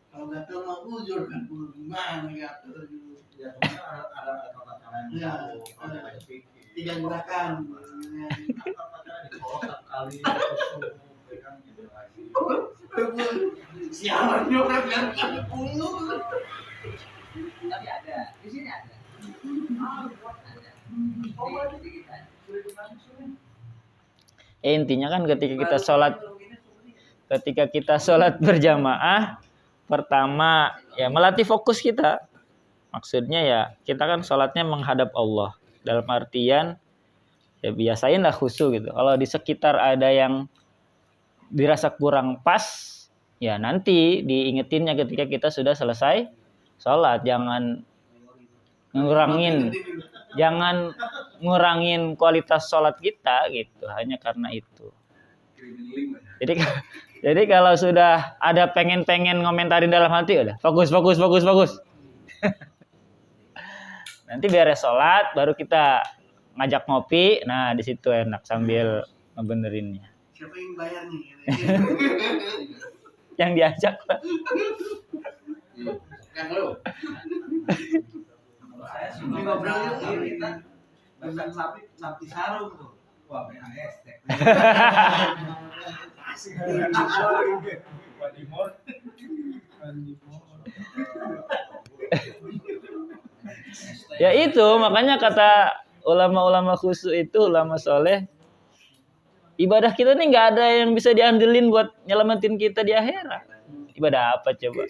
Kalau gatel mau ujur kan gimana gatel gitu. Ya, ada tata-tata yang tiga gerakan. Kali sialan orang yang puluh. Tapi ada, di sini ada. Intinya kan ketika kita sholat berjamaah, pertama ya melatih fokus kita. Maksudnya ya kita kan sholatnya menghadap Allah. Dalam artian ya biasainlah khusyuk gitu. Kalau di sekitar ada yang dirasa kurang pas, ya nanti diingetinnya ketika kita sudah selesai sholat. Jangan ngurangin kualitas sholat kita gitu hanya karena itu. Jadi kalau sudah ada pengen ngomentarin dalam hati, udah fokus. Nanti beres sholat baru kita ngajak ngopi. Nah di situ enak sambil ngebenerinnya. Siapa yang bayar nih? Yang diajak lah. Yang lu. Saya Ini ngobrol yuk. bahkan sapi sarung tuh. Wah, PHS. Ya itu makanya kata ulama-ulama khusyuk itu, ulama soleh, ibadah kita nih nggak ada yang bisa diandelin buat nyelamatin kita di akhirat. Ibadah apa coba?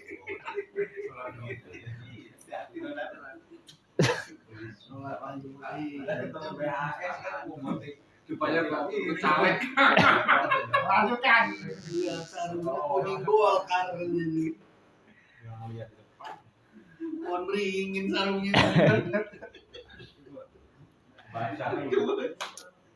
PHS kan supaya caleg. Lanjutkan. Iya, sarung kuning Golkar ini. Pohon beringin sarungnya.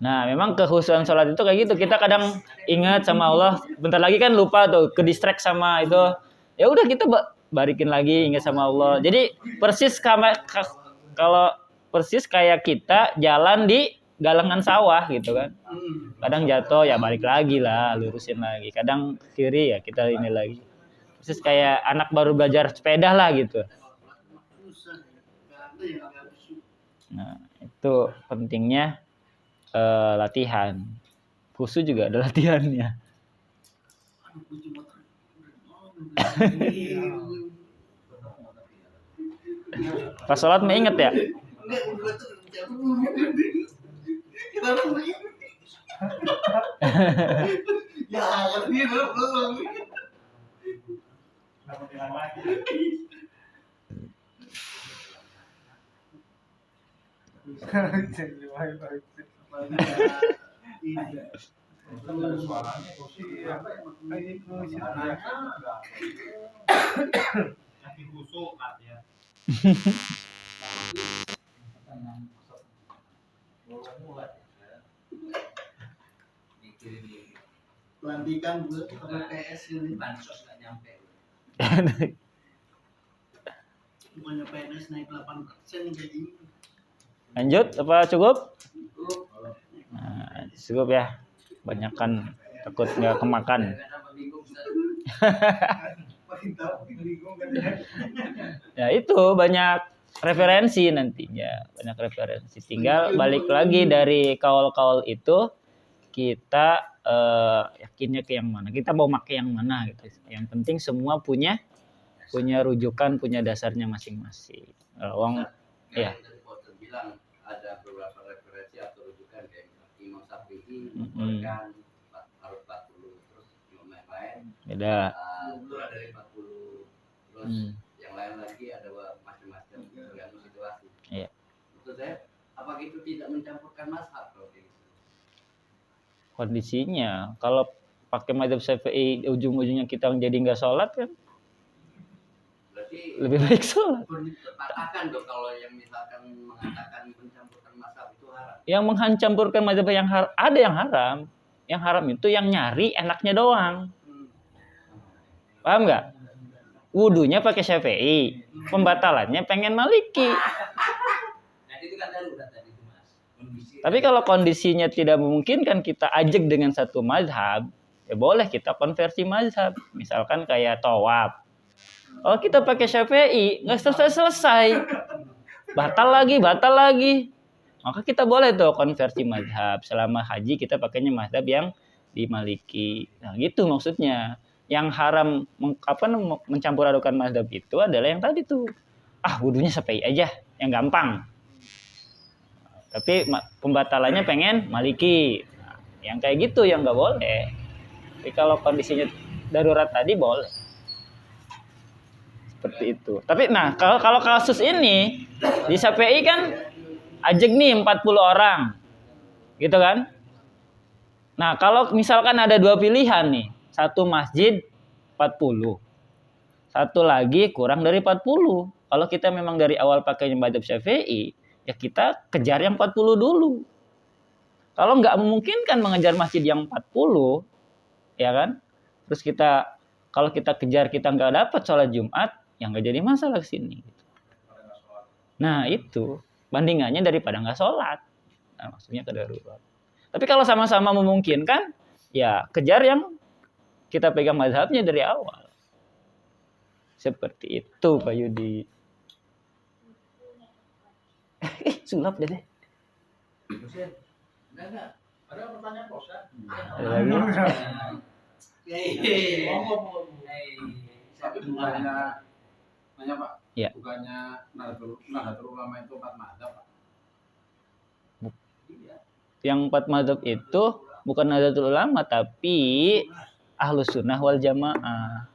Nah, memang kekhusyuan sholat itu kayak gitu. Kita kadang ingat sama Allah, bentar lagi kan lupa tuh, ke distract sama itu. Ya udah kita balikin lagi ingat sama Allah. Jadi persis kayak kita jalan di galangan sawah gitu kan. Kadang jatuh ya balik lagi lah, lurusin lagi. Kadang kiri ya kita ini lagi. Persis kayak anak baru belajar sepeda lah gitu. Nah, itu pentingnya latihan. Khusyuk juga ada latihannya. Pas sholat mah inget ya? Ya, ini belum. Suaranya kaki kusuk ya. Pelantikan gue sama PS ini. Bansos nggak nyampe. Bukannya PNS naik 8% jadi. Lanjut apa cukup? Nah, cukup ya. Banyakan takut nggak kemakan. Ya itu banyak referensi nantinya, banyak referensi. Tinggal balik lagi dari kaul-kaul itu kita yakinnya ke yang mana, kita mau pakai yang mana gitu. Yang penting semua punya rujukan, punya dasarnya masing-masing. Wong ya. Bilang ada beberapa referensi atau rujukan kayak Imam Syafi'i kan harus 40, terus Imam yang lain beda. kurang dari 40, terus yang lain itu tidak mencampurkan mazhab kalau kayak gitu. Kondisinya kalau pakai mazhab Syafi'i ujung-ujungnya kita jadi nggak sholat kan Berarti lebih baik sholat. patahkan dong kalau yang misalkan mengatakan mencampurkan mazhab itu haram. Yang menghancurkan mazhab yang ada yang haram. Yang haram itu yang nyari enaknya doang. Paham nggak? Wudunya pakai Syafi'i, pembatalannya pengen Maliki. Nah itu kan darurat tadi itu Mas. Tapi kalau kondisinya tidak memungkinkan kita ajak dengan satu mazhab, ya boleh kita konversi mazhab. Misalkan kayak tawaf. Kalau kita pakai Syafi'i, nggak selesai-selesai. Batal lagi. Maka kita boleh tuh konversi mazhab. Selama haji kita pakainya mazhab yang di Maliki. Nah gitu maksudnya. Yang haram mencampur adukan mazhab itu adalah yang tadi tuh. Wudunya Syafi'i aja, yang gampang. Tapi pembatalannya pengen Maliki. Nah, yang kayak gitu yang nggak boleh. Tapi kalau kondisinya darurat tadi boleh. Seperti itu. Tapi nah kalau kasus ini di Syafi'i kan ajak nih 40 orang. Gitu kan? Nah, kalau misalkan ada dua pilihan nih. Satu masjid 40. Satu lagi kurang dari 40. Kalau kita memang dari awal pakainya mazhab Syafi'i, ya kita kejar yang 40 dulu. Kalau nggak memungkinkan mengejar masjid yang 40, ya kan? Terus kalau kita kejar kita nggak dapat sholat Jumat, ya nggak jadi masalah kesini. Nah itu bandingannya daripada nggak sholat. Nah, maksudnya kedarurat. Tapi kalau sama-sama memungkinkan, ya kejar yang kita pegang mazhabnya dari awal. Seperti itu Pak Yudi. Sulap deh. Enggak. Ada pertanyaan bos ya? Ada lagi? Tapi bukannya nanya Pak, Ya. bukannya Nahdlatul Ulama itu 4 mazhab Pak? Yang 4 mazhab itu bukan Nahdlatul Ulama tapi Ahlus Sunnah wal Jamaah.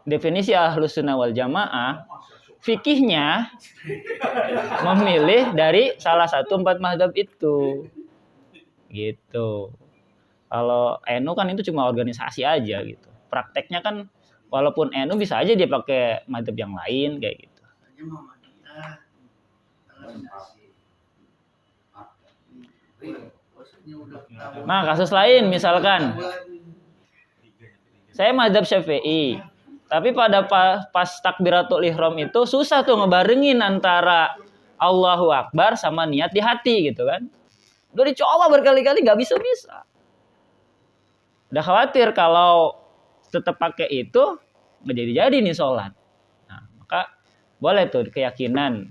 Definisi Ahlus Sunnah wal Jamaah, fikihnya memilih dari salah satu 4 mazhab itu. Gitu. Kalau NU kan itu cuma organisasi aja gitu. Prakteknya kan walaupun NU bisa aja dia pakai mazhab yang lain kayak gitu. Nah, kasus lain misalkan saya mazhab Syafi'i, tapi pada pas takbiratul ihram itu susah tuh ngebarengin antara Allahu Akbar sama niat di hati gitu kan. Udah dicoba berkali-kali nggak bisa. Udah khawatir kalau tetap pakai itu nggak jadi nih sholat. Nah, maka boleh tuh keyakinan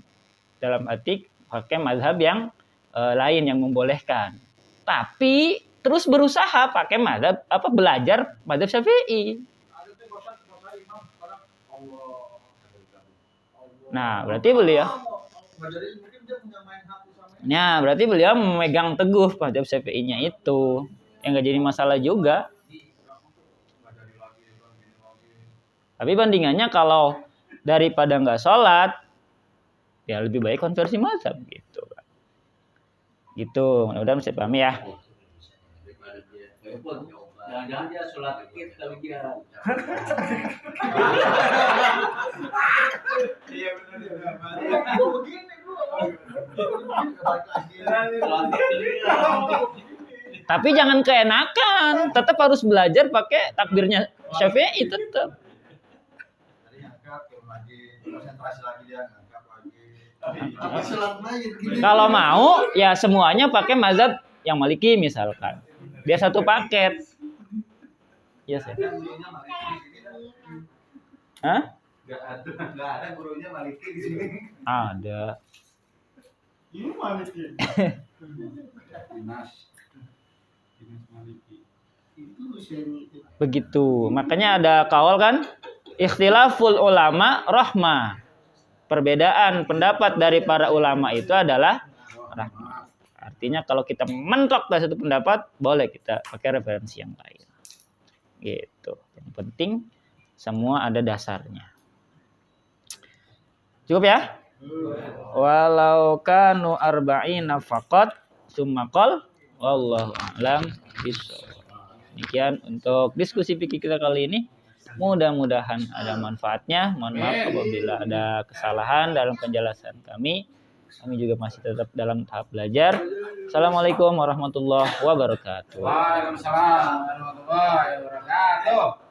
dalam arti pakai mazhab yang lain yang membolehkan. Tapi terus berusaha pakai belajar mazhab Syafi'i. Nah, berarti beliau memegang teguh mazhab Syafi'inya itu. Yang nggak jadi masalah juga. Tapi bandingannya kalau daripada nggak sholat, ya lebih baik konversi mazhab gitu. Gitu, mudah-mudahan bisa paham ya. Jangan-jangan dia sholat id tapi dia Iya benar. Begini Tapi jangan keenakan, tetap harus belajar pakai takbirnya Syafi'i tetap. Tadi ngangkat turun lagi, konsentrasi lagi dia ngangkat lagi. Kalau mau ya semuanya pakai mazhab yang Maliki misalkan. Biar satu paket. Iya sih. Hah? Enggak ada gurunya Maliki di sini. Ada. Ini Maliki. Dinas Maliki. Begitu. Makanya ada kaul kan? Ikhtilaful ulama rahmah. Perbedaan pendapat dari para ulama itu adalah rahmah. Artinya kalau kita mentok dari satu pendapat, boleh kita pakai referensi yang lain. Gitu. Yang penting semua ada dasarnya. Cukup ya? Walau kanu arba'ina faqat summa qol wallahu a'lam bishawab. Demikian untuk diskusi fikih kita kali ini. Mudah-mudahan ada manfaatnya. Mohon maaf apabila ada kesalahan dalam penjelasan kami. Kami juga masih tetap dalam tahap belajar. Assalamualaikum warahmatullahi wabarakatuh. Waalaikumsalam warahmatullahi wabarakatuh.